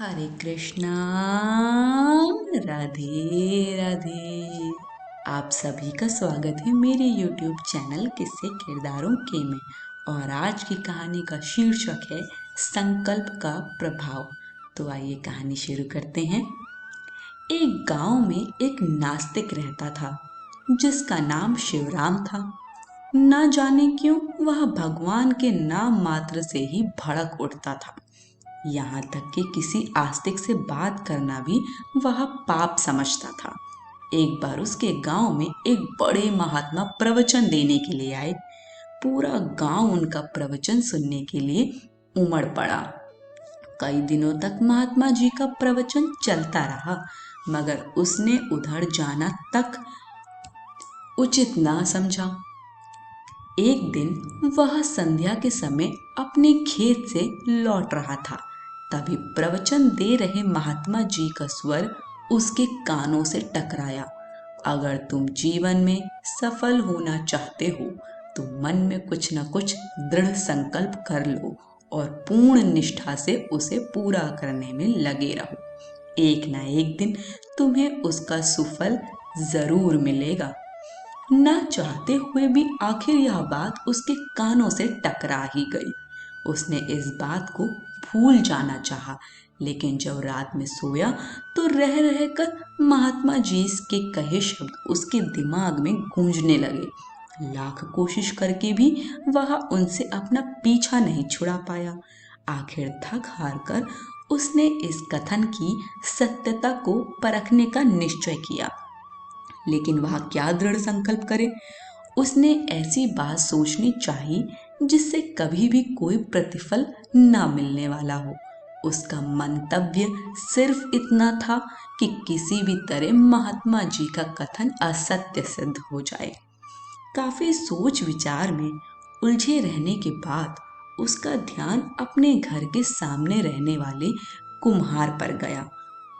हरे कृष्णा। राधे राधे। आप सभी का स्वागत है मेरे YouTube चैनल किस्से किरदारों के में। और आज की कहानी का शीर्षक है संकल्प का प्रभाव। तो आइए कहानी शुरू करते हैं। एक गांव में एक नास्तिक रहता था जिसका नाम शिवराम था। न जाने क्यों वह भगवान के नाम मात्र से ही भड़क उठता था। यहाँ तक कि किसी आस्तिक से बात करना भी वह पाप समझता था। एक बार उसके गांव में एक बड़े महात्मा प्रवचन देने के लिए आए। पूरा गांव उनका प्रवचन सुनने के लिए उमड़ पड़ा। कई दिनों तक महात्मा जी का प्रवचन चलता रहा, मगर उसने उधर जाना तक उचित ना समझा। एक दिन वह संध्या के समय अपने खेत से लौट रहा था। तभी प्रवचन दे रहे महात्मा जी का स्वर उसके कानों से टकराया। अगर तुम जीवन में सफल होना चाहते हो तो मन में कुछ न कुछ दृढ़ संकल्प कर लो और पूर्ण निष्ठा से उसे पूरा करने में लगे रहो। एक न एक दिन तुम्हें उसका सुफल जरूर मिलेगा। न चाहते हुए भी आखिर यह बात उसके कानों से टकरा ही गई। उसने इस बात को भूल जाना चाहा, लेकिन जब रात में सोया तो रह रह कर महात्मा जी के कहे शब्द उसके दिमाग में गूंजने लगे। लाख कोशिश करके भी वह उनसे अपना पीछा नहीं छुड़ा पाया। आखिर थक हार कर उसने इस कथन की सत्यता को परखने का निश्चय किया, लेकिन वह क्या दृढ़ संकल्प करे। उसने ऐसी बात सोचनी चाहिए जिससे कभी भी कोई प्रतिफल न मिलने वाला हो। उसका मंतव्य सिर्फ इतना था कि किसी भी तरह महात्मा जी का कथन असत्य सिद्ध हो जाए। काफी सोच विचार में उलझे रहने के बाद उसका ध्यान अपने घर के सामने रहने वाले कुम्हार पर गया।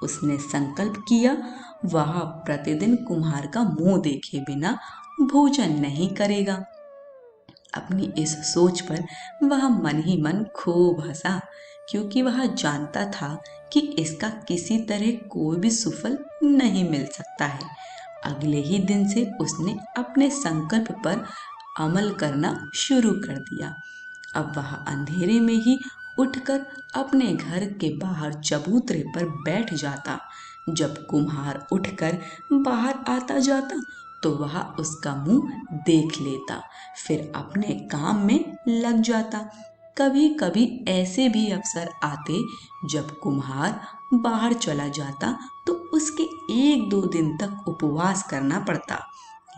उसने संकल्प किया वह प्रतिदिन कुम्हार का मुंह देखे बिना भोजन नहीं करेगा। अपनी इस सोच पर वह मन ही मन खूब हंसा, क्योंकि वह जानता था कि इसका किसी तरह कोई भी सुफल नहीं मिल सकता है। अगले ही दिन से उसने अपने संकल्प पर अमल करना शुरू कर दिया। अब वह अंधेरे में ही उठकर अपने घर के बाहर चबूतरे पर बैठ जाता। जब कुम्हार उठकर बाहर आता जाता तो वह उसका मुंह देख लेता, फिर अपने काम में लग जाता। कभी कभी ऐसे भी अवसर आते जब कुम्हार बाहर चला जाता तो उसके एक दो दिन तक उपवास करना पड़ता,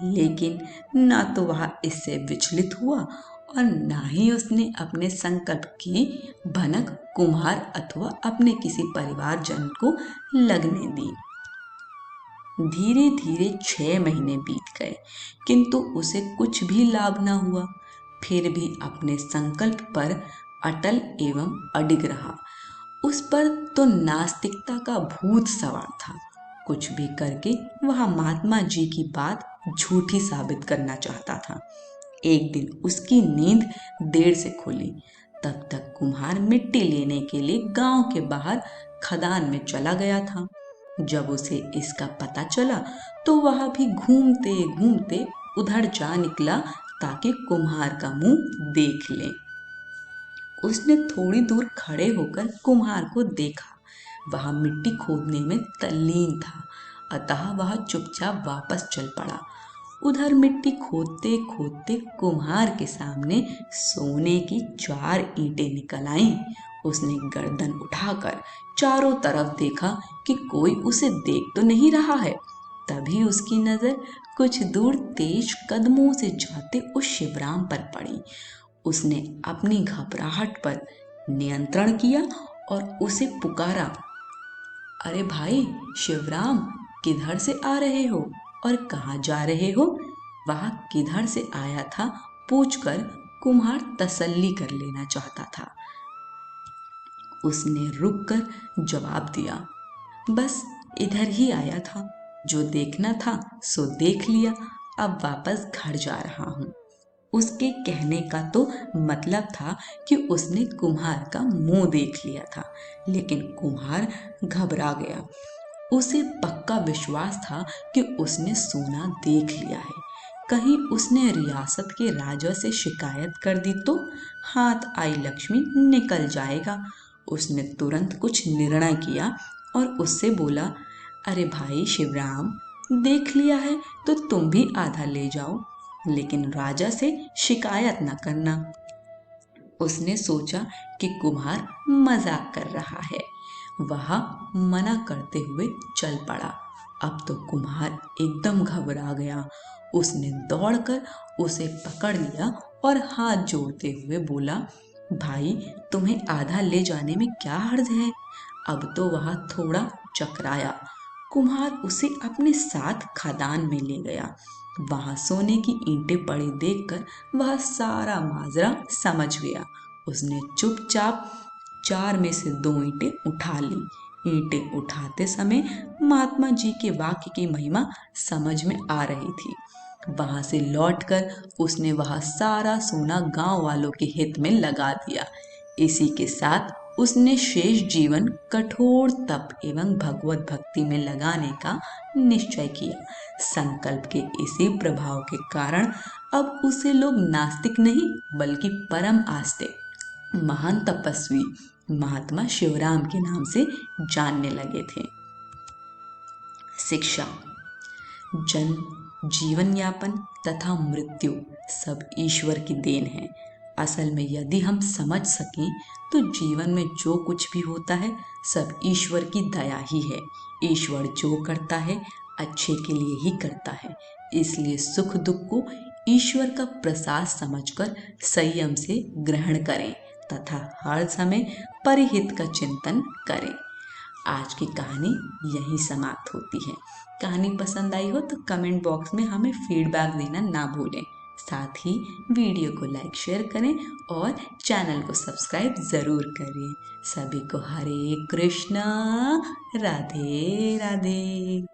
लेकिन ना तो वह इससे विचलित हुआ और ना ही उसने अपने संकल्प की भनक कुम्हार अथवा अपने किसी परिवारजन को लगने दी। धीरे धीरे 6 महीने बीत गए, किंतु उसे कुछ भी लाभ न हुआ। फिर भी अपने संकल्प पर अटल एवं अडिग रहा। उस पर तो नास्तिकता का भूत सवार था। कुछ भी करके वह महात्मा जी की बात झूठी साबित करना चाहता था। एक दिन उसकी नींद देर से खुली। तब तक कुम्हार मिट्टी लेने के लिए गांव के बाहर खदान में चला गया था। जब उसे इसका पता चला तो वह भी घूमते घूमते उधर जा निकला ताकि कुम्हार का मुंह देख ले। उसने थोड़ी दूर खड़े होकर कुम्हार को देखा। वह मिट्टी खोदने में तल्लीन था, अतः वह चुपचाप वापस चल पड़ा। उधर मिट्टी खोदते खोदते कुम्हार के सामने सोने की 4 ईंटें निकल आईं। उसने गर्दन उठाकर चारों तरफ देखा कि कोई उसे देख तो नहीं रहा है। तभी उसकी नजर कुछ दूर तेज कदमों से जाते उस शिवराम पर पड़ी। उसने अपनी घबराहट पर नियंत्रण किया और उसे पुकारा, अरे भाई शिवराम, किधर से आ रहे हो और कहाँ जा रहे हो? वह किधर से आया था पूछकर कुम्हार तसल्ली कर लेना चाहता था। उसने रुककर जवाब दिया, बस इधर ही आया था। जो देखना था सो देख लिया, अब वापस घर जा रहा हूँ। उसके कहने का तो मतलब था कि उसने कुम्हार का मुंह देख लिया था, लेकिन कुम्हार घबरा गया। उसे पक्का विश्वास था कि उसने सोना देख लिया है। कहीं उसने रियासत के राजा से शिकायत कर दी तो हाथ आई लक्ष्मी निकल जाएगा। उसने तुरंत कुछ निर्णय किया और उससे बोला, अरे भाई शिवराम, देख लिया है तो तुम भी आधा ले जाओ, लेकिन राजा से शिकायत न करना। उसने सोचा कि कुम्हार मजाक कर रहा है। वह मना करते हुए चल पड़ा। अब तो कुम्हार एकदम घबरा गया। उसने दौड़कर उसे पकड़ लिया और हाथ जोड़ते हुए बोला, भाई तुम्हें आधा ले जाने में क्या हर्ज है। अब तो वह थोड़ा चकराया। कुम्हार उसे अपने साथ खदान में ले गया। वहां सोने की ईंटें पड़ी देखकर वह सारा माजरा समझ गया। उसने चुपचाप 4 में से 2 ईंटें उठा ली। ईंटें उठाते समय महात्मा जी के वाक्य की महिमा समझ में आ रही थी। वहां से लौटकर उसने वह सारा सोना गांव वालों के हित में लगा दिया। इसी के साथ उसने शेष जीवन कठोर तप एवं भगवत भक्ति में लगाने का निश्चय किया। संकल्प के इसी प्रभाव के कारण अब उसे लोग नास्तिक नहीं बल्कि परम आस्तिक महान तपस्वी महात्मा शिवराम के नाम से जानने लगे थे। शिक्षा। जन्म, जीवन यापन तथा मृत्यु सब ईश्वर की देन है। असल में यदि हम समझ सकें तो जीवन में जो कुछ भी होता है सब ईश्वर की दया ही है। ईश्वर जो करता है अच्छे के लिए ही करता है। इसलिए सुख दुख को ईश्वर का प्रसाद समझकर संयम से ग्रहण करें तथा हर समय परिहित का चिंतन करें। आज की कहानी यहीं समाप्त होती है। कहानी पसंद आई हो तो कमेंट बॉक्स में हमें फीडबैक देना ना भूलें। साथ ही वीडियो को लाइक शेयर करें और चैनल को सब्सक्राइब ज़रूर करें। सभी को हरे कृष्णा, राधे राधे।